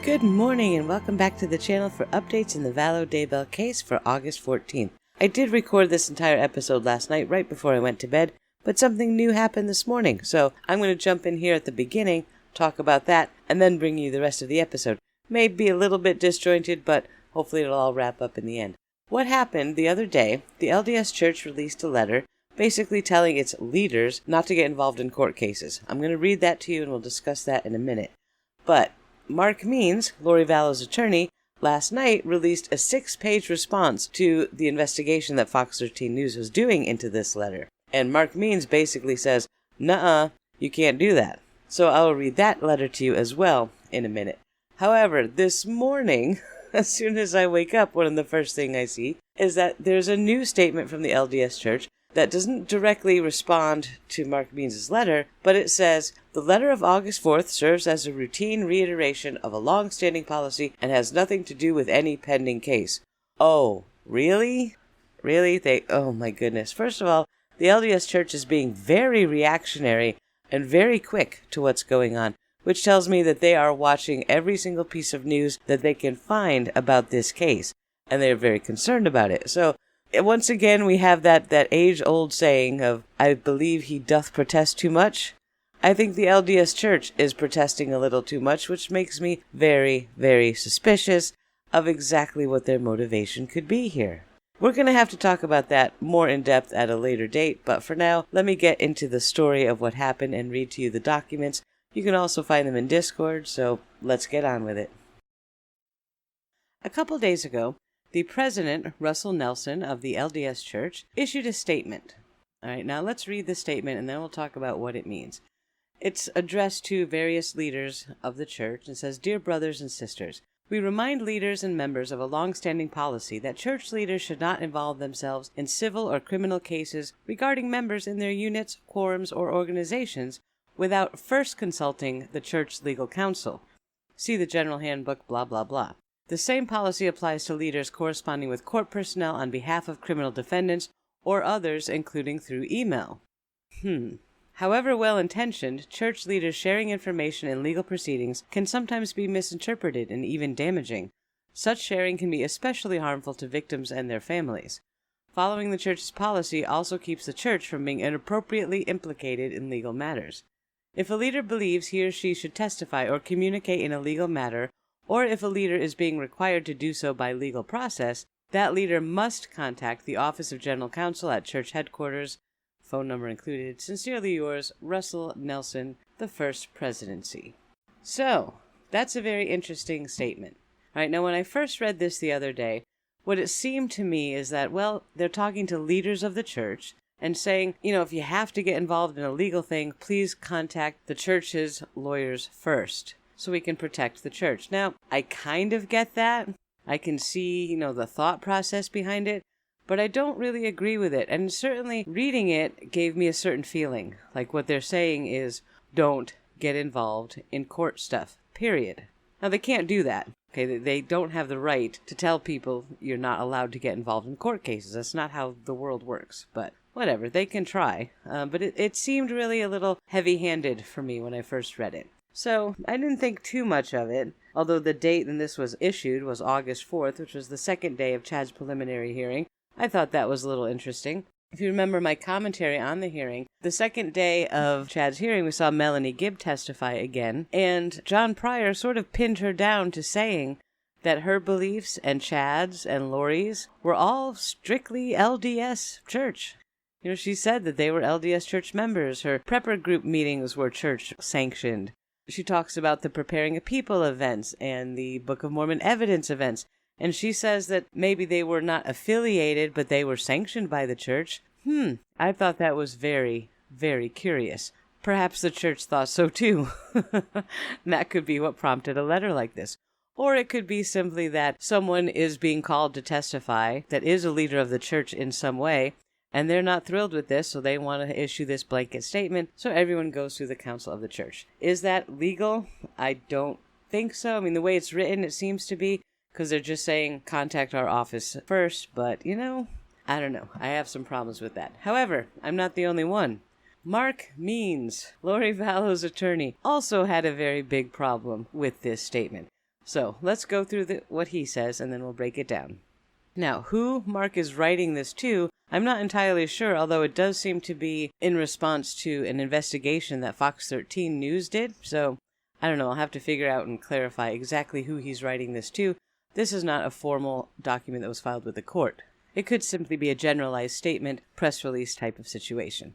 Good morning and welcome back to the channel for updates in the Vallow Daybell case for August 14th. I did record this entire episode last night right before I went to bed, but something new happened this morning, so I'm going to jump in here at the beginning, talk about that, and then bring you the rest of the episode. May be a little bit disjointed, but hopefully it'll all wrap up in the end. What happened the other day, the LDS Church released a letter basically telling its leaders not to get involved in court cases. I'm going to read that to you and we'll discuss that in a minute. But Mark Means, Lori Vallow's attorney, last night released a 6-page response to the investigation that Fox 13 News was doing into this letter. And Mark Means basically says, nuh-uh, you can't do that. So I will read that letter to you as well in a minute. However, this morning, as soon as I wake up, one of the first things I see is that there's a new statement from the LDS Church that doesn't directly respond to Mark Means' letter, but it says, the letter of August 4th serves as a routine reiteration of a long-standing policy and has nothing to do with any pending case. Oh, really? Really? Oh my goodness. First of all, the LDS Church is being very reactionary and very quick to what's going on, which tells me that they are watching every single piece of news that they can find about this case, and they're very concerned about it. So, once again, we have that age-old saying of, I believe he doth protest too much. I think the LDS Church is protesting a little too much, which makes me very, very suspicious of exactly what their motivation could be here. We're going to have to talk about that more in depth at a later date, but for now, let me get into the story of what happened and read to you the documents. You can also find them in Discord, so let's get on with it. A couple days ago, the president, Russell Nelson of the LDS Church, issued a statement. All right, now let's read the statement and then we'll talk about what it means. It's addressed to various leaders of the church and says, Dear brothers and sisters, we remind leaders and members of a long-standing policy that church leaders should not involve themselves in civil or criminal cases regarding members in their units, quorums, or organizations without first consulting the church legal counsel. See the General Handbook, blah, blah, blah. The same policy applies to leaders corresponding with court personnel on behalf of criminal defendants or others, including through email. However well-intentioned, church leaders sharing information in legal proceedings can sometimes be misinterpreted and even damaging. Such sharing can be especially harmful to victims and their families. Following the church's policy also keeps the church from being inappropriately implicated in legal matters. If a leader believes he or she should testify or communicate in a legal matter, or if a leader is being required to do so by legal process, that leader must contact the Office of General Counsel at church headquarters, phone number included. Sincerely yours, Russell Nelson, the First Presidency. So, that's a very interesting statement. All right, now when I first read this the other day, what it seemed to me is that, well, they're talking to leaders of the church and saying, if you have to get involved in a legal thing, please contact the church's lawyers first, so we can protect the church. Now, I kind of get that. I can see, the thought process behind it, but I don't really agree with it. And certainly reading it gave me a certain feeling. Like what they're saying is, don't get involved in court stuff, period. Now, they can't do that. Okay, they don't have the right to tell people you're not allowed to get involved in court cases. That's not how the world works, but whatever, they can try. But it seemed really a little heavy-handed for me when I first read it. So, I didn't think too much of it, although the date when this was issued was August 4th, which was the second day of Chad's preliminary hearing. I thought that was a little interesting. If you remember my commentary on the hearing, the second day of Chad's hearing, we saw Melanie Gibb testify again, and John Pryor sort of pinned her down to saying that her beliefs and Chad's and Lori's were all strictly LDS church. She said that they were LDS church members. Her prepper group meetings were church sanctioned. She talks about the Preparing a People events and the Book of Mormon evidence events. And she says that maybe they were not affiliated, but they were sanctioned by the church. I thought that was very, very curious. Perhaps the church thought so too. That could be what prompted a letter like this. Or it could be simply that someone is being called to testify that is a leader of the church in some way, and they're not thrilled with this, so they want to issue this blanket statement so everyone goes through the counsel of the church. Is that legal? I don't think so. I mean, the way it's written, it seems to be, because they're just saying contact our office first, but, I don't know. I have some problems with that. However, I'm not the only one. Mark Means, Lori Vallow's attorney, also had a very big problem with this statement. So let's go through what he says, and then we'll break it down. Now, who Mark is writing this to, I'm not entirely sure, although it does seem to be in response to an investigation that Fox 13 News did. So, I don't know, I'll have to figure out and clarify exactly who he's writing this to. This is not a formal document that was filed with the court. It could simply be a generalized statement, press release type of situation.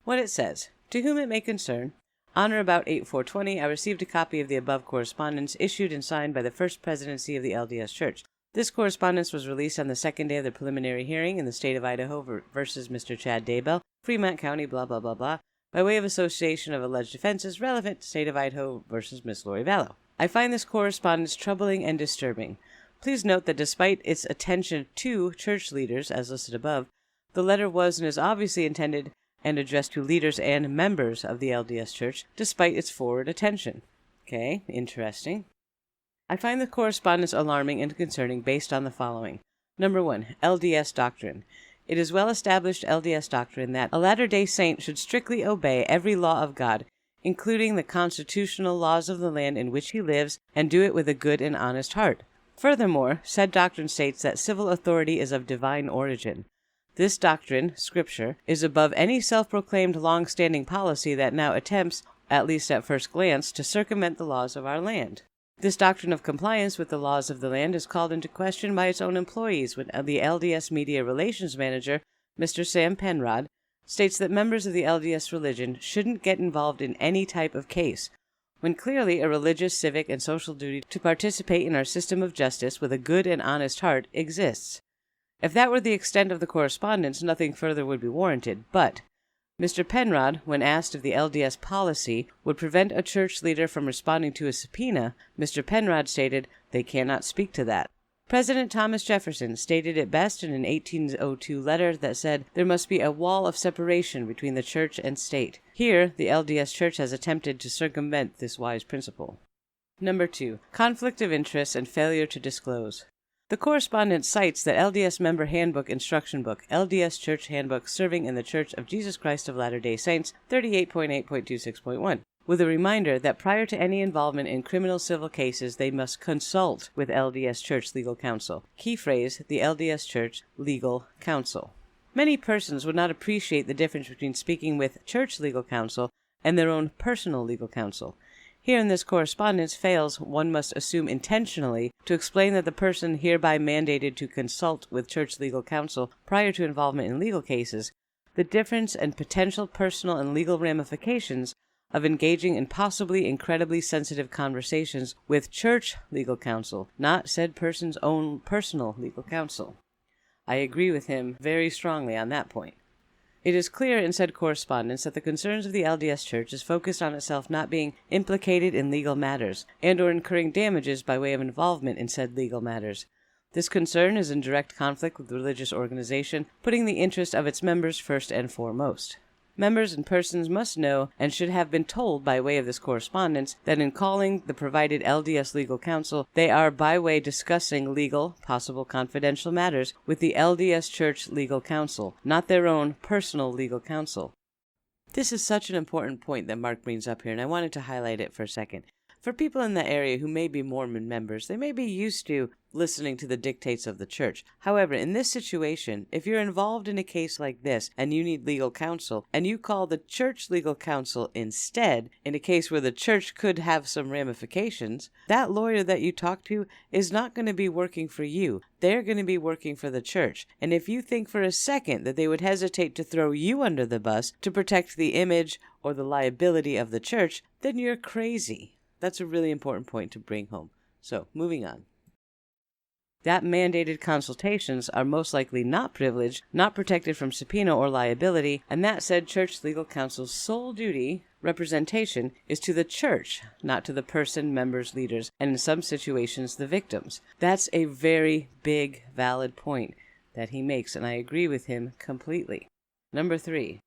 What it says: to whom it may concern, on or about 8/4/20, I received a copy of the above correspondence issued and signed by the First Presidency of the LDS Church. This correspondence was released on the second day of the preliminary hearing in the state of Idaho versus Mr. Chad Daybell, Fremont County, blah, blah, blah, blah, by way of association of alleged offenses relevant to state of Idaho versus Miss Lori Vallow. I find this correspondence troubling and disturbing. Please note that despite its attention to church leaders, as listed above, the letter was and is obviously intended and addressed to leaders and members of the LDS Church, despite its forward attention. Okay, interesting. I find the correspondence alarming and concerning based on the following. Number 1, LDS doctrine. It is well-established LDS doctrine that a Latter-day Saint should strictly obey every law of God, including the constitutional laws of the land in which he lives, and do it with a good and honest heart. Furthermore, said doctrine states that civil authority is of divine origin. This doctrine, Scripture, is above any self-proclaimed long-standing policy that now attempts, at least at first glance, to circumvent the laws of our land. This doctrine of compliance with the laws of the land is called into question by its own employees when the LDS Media Relations Manager, Mr. Sam Penrod, states that members of the LDS religion shouldn't get involved in any type of case, when clearly a religious, civic, and social duty to participate in our system of justice with a good and honest heart exists. If that were the extent of the correspondence, nothing further would be warranted, but Mr. Penrod, when asked if the LDS policy would prevent a church leader from responding to a subpoena, Mr. Penrod stated, "They cannot speak to that." President Thomas Jefferson stated it best in an 1802 letter that said there must be a wall of separation between the church and state. Here, the LDS Church has attempted to circumvent this wise principle. Number 2, conflict of interest and failure to disclose. The correspondence cites the LDS Member Handbook Instruction Book, LDS Church Handbook Serving in the Church of Jesus Christ of Latter-day Saints, 38.8.26.1, with a reminder that prior to any involvement in criminal civil cases, they must consult with LDS Church Legal Counsel. Key phrase, the LDS Church Legal Counsel. Many persons would not appreciate the difference between speaking with church legal counsel and their own personal legal counsel. Here in this correspondence fails, one must assume intentionally, to explain that the person hereby mandated to consult with church legal counsel prior to involvement in legal cases, the difference and potential personal and legal ramifications of engaging in possibly incredibly sensitive conversations with church legal counsel, not said person's own personal legal counsel. I agree with him very strongly on that point. It is clear in said correspondence that the concerns of the LDS Church is focused on itself not being implicated in legal matters, and or incurring damages by way of involvement in said legal matters. This concern is in direct conflict with the religious organization, putting the interest of its members first and foremost. Members and persons must know, and should have been told by way of this correspondence, that in calling the provided LDS legal counsel, they are by way discussing legal, possible confidential matters with the LDS Church legal counsel, not their own personal legal counsel. This is such an important point that Mark brings up here, and I wanted to highlight it for a second. For people in that area who may be Mormon members, they may be used to listening to the dictates of the church. However, in this situation, if you're involved in a case like this and you need legal counsel, and you call the church legal counsel instead, in a case where the church could have some ramifications, that lawyer that you talk to is not going to be working for you. They're going to be working for the church. And if you think for a second that they would hesitate to throw you under the bus to protect the image or the liability of the church, then you're crazy. That's a really important point to bring home. So, moving on. That mandated consultations are most likely not privileged, not protected from subpoena or liability, and that said church legal counsel's sole duty, representation, is to the church, not to the person, members, leaders, and in some situations the victims. That's a very big, valid point that he makes, and I agree with him completely. Number 3.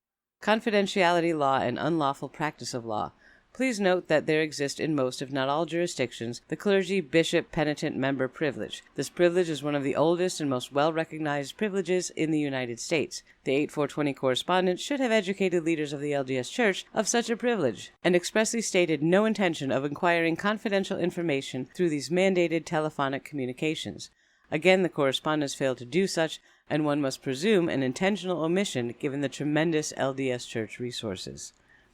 Confidentiality law and unlawful practice of law. Please note that there exists in most, if not all, jurisdictions the clergy, bishop, penitent member privilege. This privilege is one of the oldest and most well-recognized privileges in the United States. The 8420 correspondence should have educated leaders of the LDS Church of such a privilege, and expressly stated no intention of acquiring confidential information through these mandated telephonic communications. Again, the correspondence failed to do such, and one must presume an intentional omission given the tremendous LDS Church resources.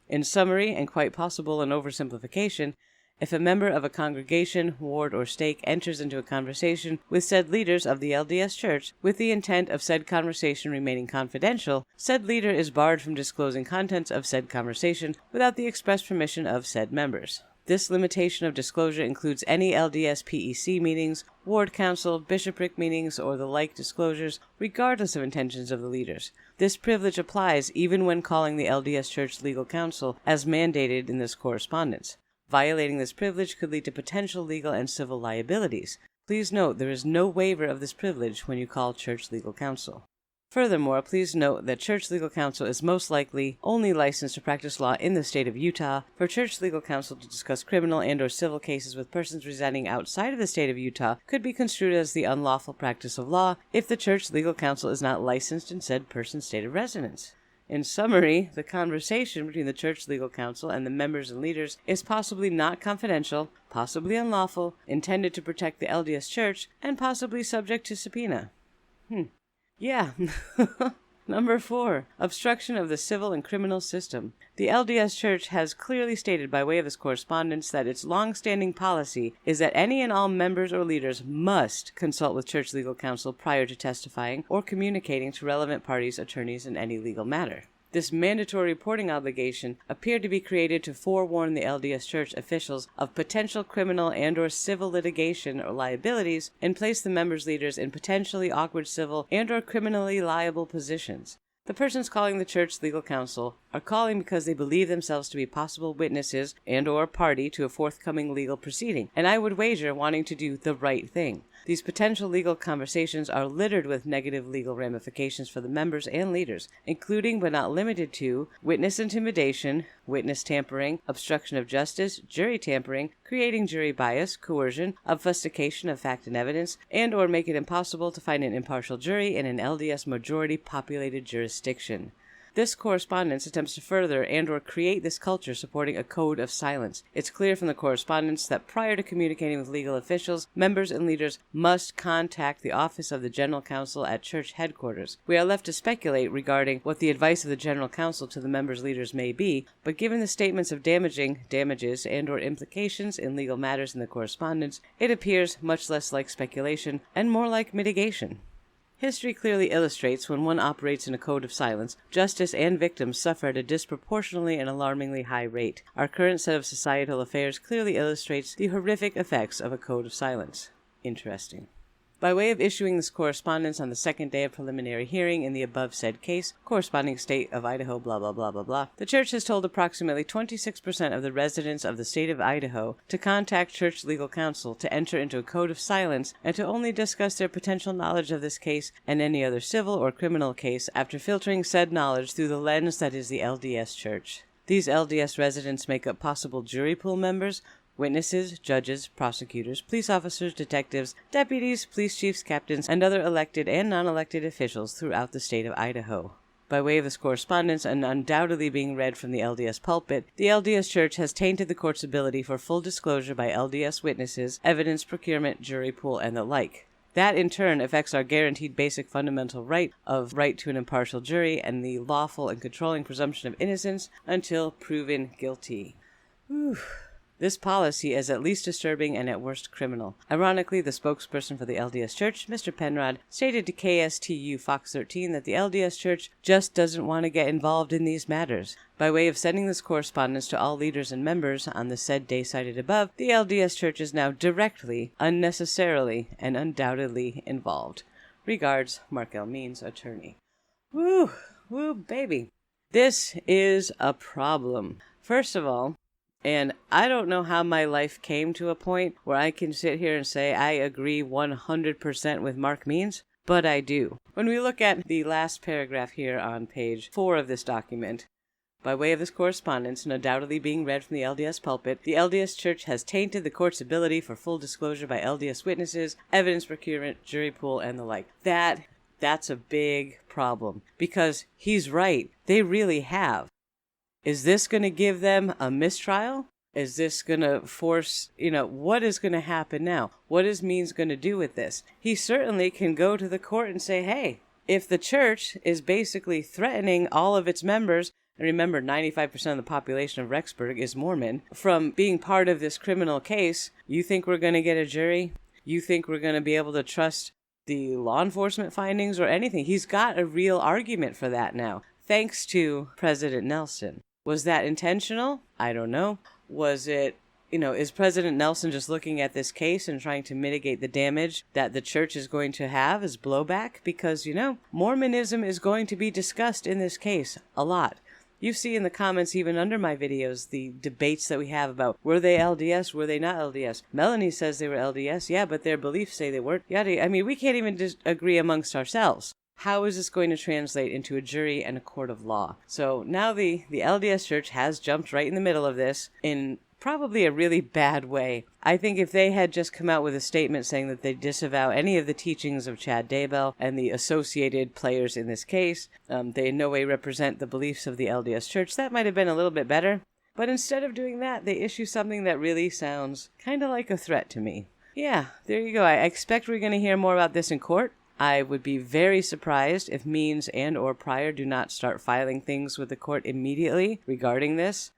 In summary, and quite possible an oversimplification, if a member of a congregation, ward, or stake enters into a conversation with said leaders of the LDS Church with the intent of said conversation remaining confidential, said leader is barred from disclosing contents of said conversation without the express permission of said members. This limitation of disclosure includes any LDS PEC meetings, ward council, bishopric meetings, or the like disclosures, regardless of intentions of the leaders. This privilege applies even when calling the LDS Church legal counsel, as mandated in this correspondence. Violating this privilege could lead to potential legal and civil liabilities. Please note there is no waiver of this privilege when you call church legal counsel. Furthermore, please note that Church Legal Counsel is most likely only licensed to practice law in the state of Utah. For Church Legal Counsel to discuss criminal and/or civil cases with persons residing outside of the state of Utah could be construed as the unlawful practice of law if the Church Legal Counsel is not licensed in said person's state of residence. In summary, the conversation between the Church Legal Counsel and the members and leaders is possibly not confidential, possibly unlawful, intended to protect the LDS Church, and possibly subject to subpoena. Yeah. Number 4. Obstruction of the civil and criminal system. The LDS Church has clearly stated by way of this correspondence that its long-standing policy is that any and all members or leaders must consult with Church Legal Counsel prior to testifying or communicating to relevant parties' attorneys in any legal matter. This mandatory reporting obligation appeared to be created to forewarn the LDS Church officials of potential criminal and/or civil litigation or liabilities and place the members' leaders in potentially awkward civil and/or criminally liable positions. The persons calling the Church Legal Counsel are calling because they believe themselves to be possible witnesses and/or party to a forthcoming legal proceeding, and I would wager wanting to do the right thing. These potential legal conversations are littered with negative legal ramifications for the members and leaders, including but not limited to witness intimidation, witness tampering, obstruction of justice, jury tampering, creating jury bias, coercion, obfuscation of fact and evidence, and/or make it impossible to find an impartial jury in an LDS majority populated jurisdiction. This correspondence attempts to further and/or create this culture supporting a code of silence. It's clear from the correspondence that prior to communicating with legal officials, members and leaders must contact the office of the General Counsel at church headquarters. We are left to speculate regarding what the advice of the General Counsel to the members' leaders may be, but given the statements of damages and/or implications in legal matters in the correspondence, it appears much less like speculation and more like mitigation. History clearly illustrates when one operates in a code of silence, justice and victims suffer at a disproportionately and alarmingly high rate. Our current set of societal affairs clearly illustrates the horrific effects of a code of silence. Interesting. By way of issuing this correspondence on the second day of preliminary hearing in the above said case, corresponding state of Idaho, blah, blah, blah, blah, blah, the Church has told approximately 26% of the residents of the state of Idaho to contact Church Legal Counsel to enter into a code of silence and to only discuss their potential knowledge of this case and any other civil or criminal case after filtering said knowledge through the lens that is the LDS Church. These LDS residents make up possible jury pool members, witnesses, judges, prosecutors, police officers, detectives, deputies, police chiefs, captains, and other elected and non-elected officials throughout the state of Idaho. By way of this correspondence, and undoubtedly being read from the LDS pulpit, the LDS Church has tainted the court's ability for full disclosure by LDS witnesses, evidence procurement, jury pool, and the like. That, in turn, affects our guaranteed basic fundamental right to an impartial jury and the lawful and controlling presumption of innocence until proven guilty. Whew. This policy is at least disturbing and at worst criminal. Ironically, the spokesperson for the LDS Church, Mr. Penrod, stated to KSTU Fox 13 that the LDS Church just doesn't want to get involved in these matters. By way of sending this correspondence to all leaders and members on the said day cited above, the LDS Church is now directly, unnecessarily, and undoubtedly involved. Regards, Mark L. Means, attorney. Woo, baby. This is a problem. First of all, and I don't know how my life came to a point where I can sit here and say I agree 100% with Mark Means, but I do. When we look at the last paragraph here on page 4 of this document, By way of this correspondence, and undoubtedly being read from the LDS pulpit, the LDS Church has tainted the court's ability for full disclosure by LDS witnesses, evidence procurement, jury pool, and the like. That's a big problem, because he's right. They really have. Is this going to give them a mistrial? Is this going to force, what is going to happen now? What is Means going to do with this? He certainly can go to the court and say, hey, if the church is basically threatening all of its members, and remember, 95% of the population of Rexburg is Mormon, from being part of this criminal case, you think we're going to get a jury? You think we're going to be able to trust the law enforcement findings or anything? He's got a real argument for that now, thanks to President Nelson. Was that intentional? I don't know. Was it, is President Nelson just looking at this case and trying to mitigate the damage that the church is going to have as blowback? Because, Mormonism is going to be discussed in this case a lot. You see in the comments, even under my videos, the debates that we have about, were they LDS, were they not LDS? Melanie says they were LDS, yeah, but their beliefs say they weren't. Yada. I mean, we can't even agree amongst ourselves. How is this going to translate into a jury and a court of law? So now the LDS Church has jumped right in the middle of this in probably a really bad way. I think if they had just come out with a statement saying that they disavow any of the teachings of Chad Daybell and the associated players in this case, they in no way represent the beliefs of the LDS Church, that might have been a little bit better. But instead of doing that, they issue something that really sounds kind of like a threat to me. Yeah, there you go. I expect we're going to hear more about this in court. I would be very surprised if Means and or Pryor do not start filing things with the court immediately regarding this.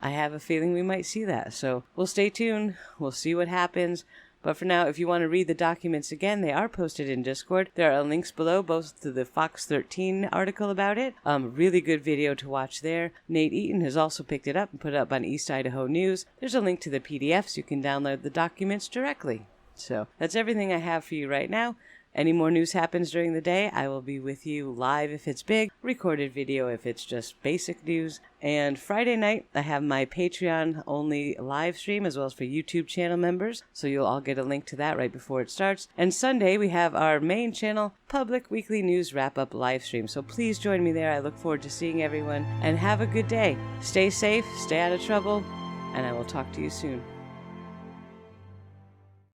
I have a feeling we might see that, so we'll stay tuned. We'll see what happens. But for now, if you want to read the documents again, they are posted in Discord. There are links below, both to the Fox 13 article about it. Really good video to watch there. Nate Eaton has also picked it up and put it up on East Idaho News. There's a link to the PDFs. You can download the documents directly. So that's everything I have for you right now. Any more news happens during the day, I will be with you live if it's big, recorded video if it's just basic news. And Friday night, I have my Patreon-only live stream as well as for YouTube channel members, so you'll all get a link to that right before it starts. And Sunday, we have our main channel, public weekly news wrap-up live stream. So please join me there. I look forward to seeing everyone, and have a good day. Stay safe, stay out of trouble, and I will talk to you soon.